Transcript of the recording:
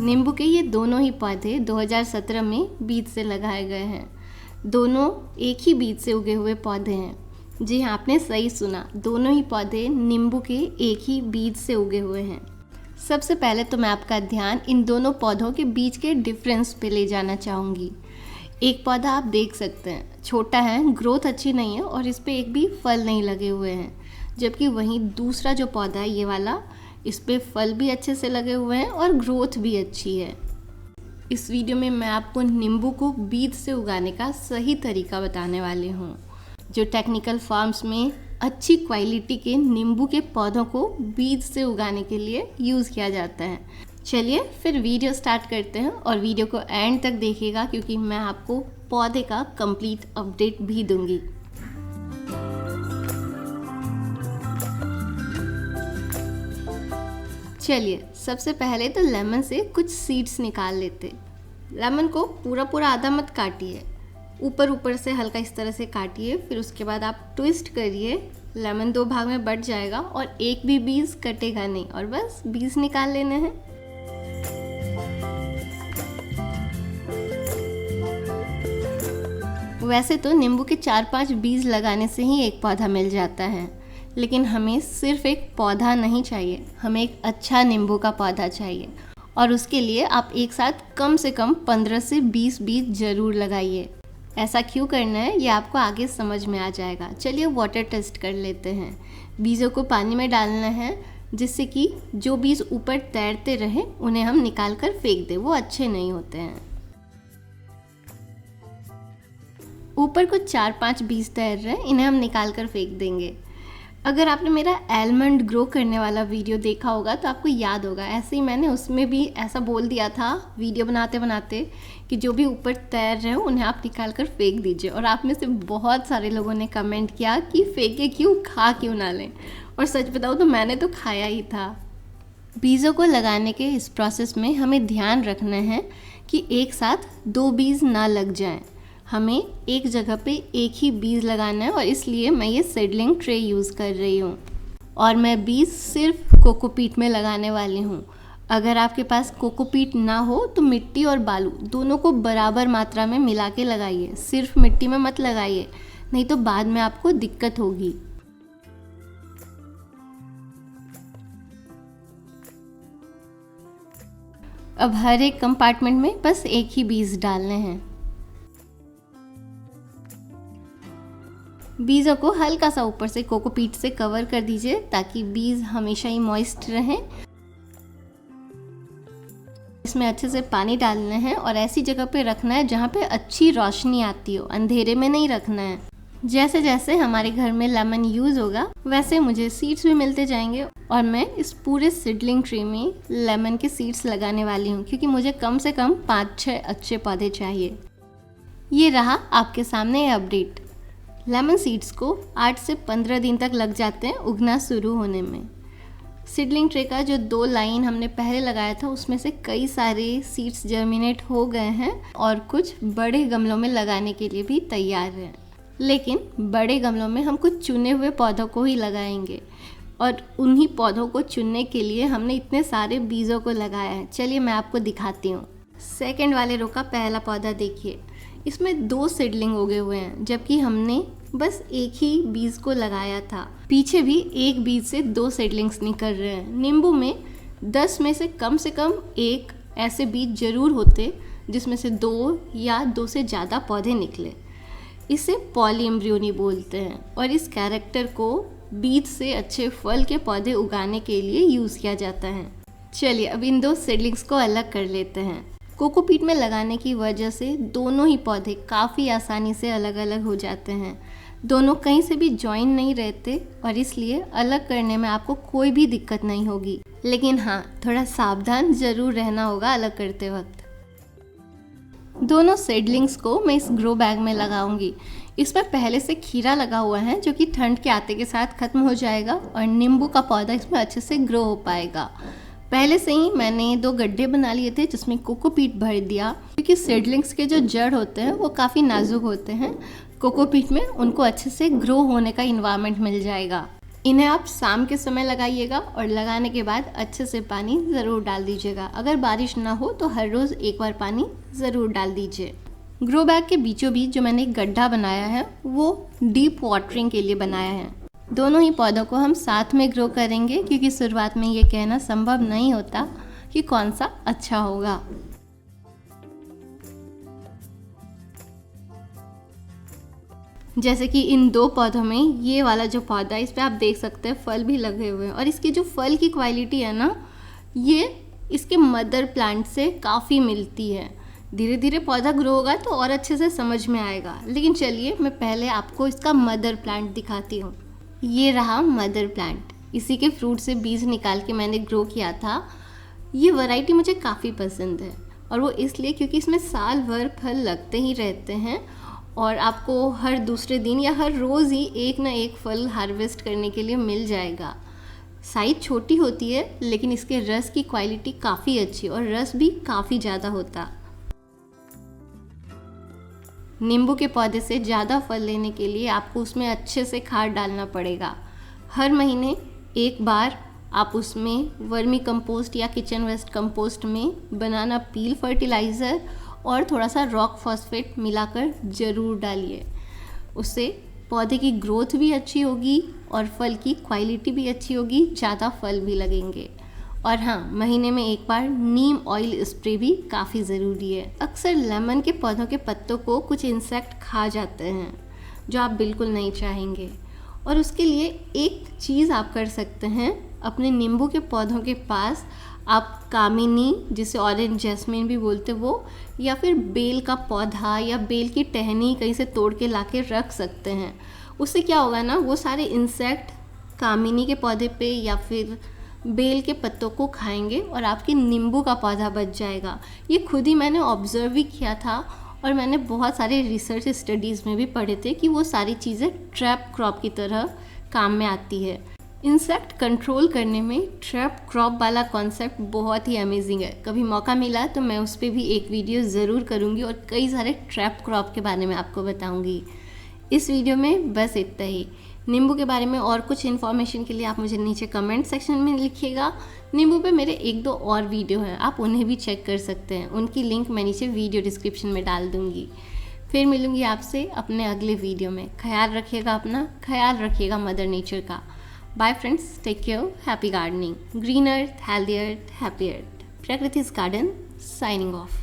नींबू के ये दोनों ही पौधे 2017 में बीज से लगाए गए हैं। दोनों एक ही बीज से उगे हुए पौधे हैं। जी हाँ, आपने सही सुना, दोनों ही पौधे नींबू के एक ही बीज से उगे हुए हैं। सबसे पहले तो मैं आपका ध्यान इन दोनों पौधों के बीच के डिफरेंस पे ले जाना चाहूँगी। एक पौधा आप देख सकते हैं, छोटा है, ग्रोथ अच्छी नहीं है और इस पे एक भी फल नहीं लगे हुए हैं। जबकि वहीं दूसरा जो पौधा है ये वाला, इस पे फल भी अच्छे से लगे हुए हैं और ग्रोथ भी अच्छी है। इस वीडियो में मैं आपको नींबू को बीज से उगाने का सही तरीका बताने वाली हूँ। जो टेक्निकल फार्म्स में अच्छी क्वालिटी के नींबू के पौधों को बीज से उगाने के लिए यूज़ किया जाता है। चलिए फिर वीडियो स्टार्ट करते हैं और वीडियो को एंड तक देखिएगा क्योंकि मैं आपको पौधे का कंप्लीट अपडेट भी दूंगी। चलिए सबसे पहले तो लेमन से कुछ सीड्स निकाल लेते। लेमन को पूरा आधा मत काटिए, ऊपर से हल्का इस तरह से काटिए। फिर उसके बाद आप ट्विस्ट करिए, लेमन 2 भाग में बट जाएगा और एक भी बीज कटेगा नहीं और बस बीज निकाल लेने हैं। वैसे तो नींबू के 4-5 बीज लगाने से ही एक पौधा मिल जाता है, लेकिन हमें सिर्फ एक पौधा नहीं चाहिए, हमें एक अच्छा नींबू का पौधा चाहिए और उसके लिए आप एक साथ कम से कम 15 से 20 बीज ज़रूर लगाइए। ऐसा क्यों करना है ये आपको आगे समझ में आ जाएगा। चलिए वाटर टेस्ट कर लेते हैं। बीजों को पानी में डालना है जिससे कि जो बीज ऊपर तैरते रहें उन्हें हम निकाल कर फेंक दें, वो अच्छे नहीं होते हैं। ऊपर कुछ 4-5 बीज तैर रहे हैं, इन्हें हम निकाल कर फेंक देंगे। अगर आपने मेरा आलमंड ग्रो करने वाला वीडियो देखा होगा तो आपको याद होगा, ऐसे ही मैंने उसमें भी ऐसा बोल दिया था वीडियो बनाते बनाते कि जो भी ऊपर तैर रहे हो उन्हें आप निकाल कर फेंक दीजिए। और आप में से बहुत सारे लोगों ने कमेंट किया कि फेंके क्यों, खा क्यों ना लें। और सच बताऊँ तो मैंने तो खाया ही था। बीजों को लगाने के इस प्रोसेस में हमें ध्यान रखना है कि एक साथ 2 बीज ना लग जाएं। हमें एक जगह पे एक ही बीज लगाना है और इसलिए मैं ये सीडलिंग ट्रे यूज़ कर रही हूँ और मैं बीज सिर्फ कोकोपीट में लगाने वाली हूँ। अगर आपके पास कोकोपीट ना हो तो मिट्टी और बालू दोनों को बराबर मात्रा में मिला के लगाइए, सिर्फ मिट्टी में मत लगाइए, नहीं तो बाद में आपको दिक्कत होगी। अब हर एक कंपार्टमेंट में बस एक ही बीज डालने हैं। बीजों को हल्का सा ऊपर से कोकोपीट से कवर कर दीजिए ताकि बीज हमेशा ही मॉइस्ट रहें। इसमें अच्छे से पानी डालना है और ऐसी जगह पे रखना है जहाँ पे अच्छी रोशनी आती हो, अंधेरे में नहीं रखना है। जैसे जैसे हमारे घर में लेमन यूज़ होगा वैसे मुझे सीड्स भी मिलते जाएंगे और मैं इस पूरे सीडलिंग ट्री में लेमन के सीड्स लगाने वाली हूँ क्योंकि मुझे कम से कम 5-6 अच्छे पौधे चाहिए। ये रहा आपके सामने अपडेट। लेमन सीड्स को 8 से 15 दिन तक लग जाते हैं उगना शुरू होने में। सीडलिंग ट्रे का जो 2 लाइन हमने पहले लगाया था उसमें से कई सारे सीड्स जर्मिनेट हो गए हैं और कुछ बड़े गमलों में लगाने के लिए भी तैयार हैं। लेकिन बड़े गमलों में हम कुछ चुने हुए पौधों को ही लगाएंगे और उन्हीं पौधों को चुनने के लिए हमने इतने सारे बीजों को लगाया है। चलिए मैं आपको दिखाती हूँ। सेकेंड वाले रो का पहला पौधा देखिए, इसमें 2 सीडलिंग उगे हुए हैं जबकि हमने बस एक ही बीज को लगाया था। पीछे भी एक बीज से 2 सीडलिंग्स निकल रहे हैं। नींबू में 10 में से कम 1 ऐसे बीज जरूर होते जिसमें से 2 या 2 से ज़्यादा पौधे निकले। इसे पॉलीएम्ब्रियोनी बोलते हैं और इस कैरेक्टर को बीज से अच्छे फल के पौधे उगाने के लिए यूज़ किया जाता है। चलिए अब इन 2 सीडलिंग्स को अलग कर लेते हैं। कोकोपीट में लगाने की वजह से दोनों ही पौधे काफ़ी आसानी से अलग अलग हो जाते हैं। दोनों कहीं से भी जॉइन नहीं रहते और इसलिए अलग करने में आपको कोई भी दिक्कत नहीं होगी। लेकिन हाँ, थोड़ा सावधान ज़रूर रहना होगा अलग करते वक्त। दोनों सीडलिंग्स को मैं इस ग्रो बैग में लगाऊंगी। इसमें पहले से खीरा लगा हुआ है जो कि ठंड के आते के साथ ख़त्म हो जाएगा और नींबू का पौधा इसमें अच्छे से ग्रो हो पाएगा। पहले से ही मैंने 2 गड्ढे बना लिए थे जिसमें कोकोपीट भर दिया क्योंकि सीडलिंग्स के जो जड़ होते हैं वो काफ़ी नाजुक होते हैं। कोकोपीट में उनको अच्छे से ग्रो होने का इन्वायरमेंट मिल जाएगा। इन्हें आप शाम के समय लगाइएगा और लगाने के बाद अच्छे से पानी ज़रूर डाल दीजिएगा। अगर बारिश ना हो तो हर रोज़ एक बार पानी ज़रूर डाल दीजिए। ग्रो बैग के बीचों बीच जो मैंने एक गड्ढा बनाया है वो डीप वाटरिंग के लिए बनाया है। दोनों ही पौधों को हम साथ में ग्रो करेंगे क्योंकि शुरुआत में ये कहना संभव नहीं होता कि कौन सा अच्छा होगा। जैसे कि इन दो पौधों में ये वाला जो पौधा है इस पर आप देख सकते हैं फल भी लगे हुए हैं और इसकी जो फल की क्वालिटी है ना ये इसके मदर प्लांट से काफ़ी मिलती है। धीरे धीरे पौधा ग्रो होगा तो और अच्छे से समझ में आएगा, लेकिन चलिए मैं पहले आपको इसका मदर प्लांट दिखाती हूँ। ये रहा मदर प्लांट, इसी के फ्रूट से बीज निकाल के मैंने ग्रो किया था। ये वैरायटी मुझे काफ़ी पसंद है और वो इसलिए क्योंकि इसमें साल भर फल लगते ही रहते हैं और आपको हर दूसरे दिन या हर रोज़ ही एक ना एक फल हार्वेस्ट करने के लिए मिल जाएगा। साइज़ छोटी होती है लेकिन इसके रस की क्वालिटी काफ़ी अच्छी और रस भी काफ़ी ज़्यादा होता। नींबू के पौधे से ज़्यादा फल लेने के लिए आपको उसमें अच्छे से खाद डालना पड़ेगा। हर महीने एक बार आप उसमें वर्मी कंपोस्ट या किचन वेस्ट कंपोस्ट में बनाना पील फर्टिलाइज़र और थोड़ा सा रॉक फॉस्फेट मिलाकर ज़रूर डालिए। उससे पौधे की ग्रोथ भी अच्छी होगी और फल की क्वालिटी भी अच्छी होगी, ज़्यादा फल भी लगेंगे। और हाँ, महीने में एक बार नीम ऑयल स्प्रे भी काफ़ी ज़रूरी है। अक्सर लेमन के पौधों के पत्तों को कुछ इंसेक्ट खा जाते हैं जो आप बिल्कुल नहीं चाहेंगे, और उसके लिए एक चीज़ आप कर सकते हैं। अपने नींबू के पौधों के पास आप कामिनी, जिसे ऑरेंज जैस्मिन भी बोलते वो, या फिर बेल का पौधा या बेल की टहनी कहीं से तोड़ के ला के रख सकते हैं। उससे क्या होगा ना, वो सारे इंसेक्ट कामिनी के पौधे पे या फिर बेल के पत्तों को खाएंगे और आपके नींबू का पौधा बच जाएगा। ये खुद ही मैंने ऑब्ज़र्व भी किया था और मैंने बहुत सारे रिसर्च स्टडीज़ में भी पढ़े थे कि वो सारी चीज़ें ट्रैप क्रॉप की तरह काम में आती है। इंसेक्ट कंट्रोल करने में ट्रैप क्रॉप वाला कॉन्सेप्ट बहुत ही अमेजिंग है। कभी मौका मिला तो मैं उस पर भी एक वीडियो ज़रूर करूँगी और कई सारे ट्रैप क्रॉप के बारे में आपको बताऊँगी। इस वीडियो में बस इतना ही। नींबू के बारे में और कुछ इन्फॉर्मेशन के लिए आप मुझे नीचे कमेंट सेक्शन में लिखिएगा। नींबू पे मेरे 1-2 और वीडियो हैं, आप उन्हें भी चेक कर सकते हैं। उनकी लिंक मैं नीचे वीडियो डिस्क्रिप्शन में डाल दूँगी। फिर मिलूँगी आपसे अपने अगले वीडियो में। ख्याल रखिएगा अपना, ख्याल रखिएगा मदर नेचर का। Bye friends, take care, happy gardening. Green earth, healthy earth, happy earth. Prakriti's Garden, signing off.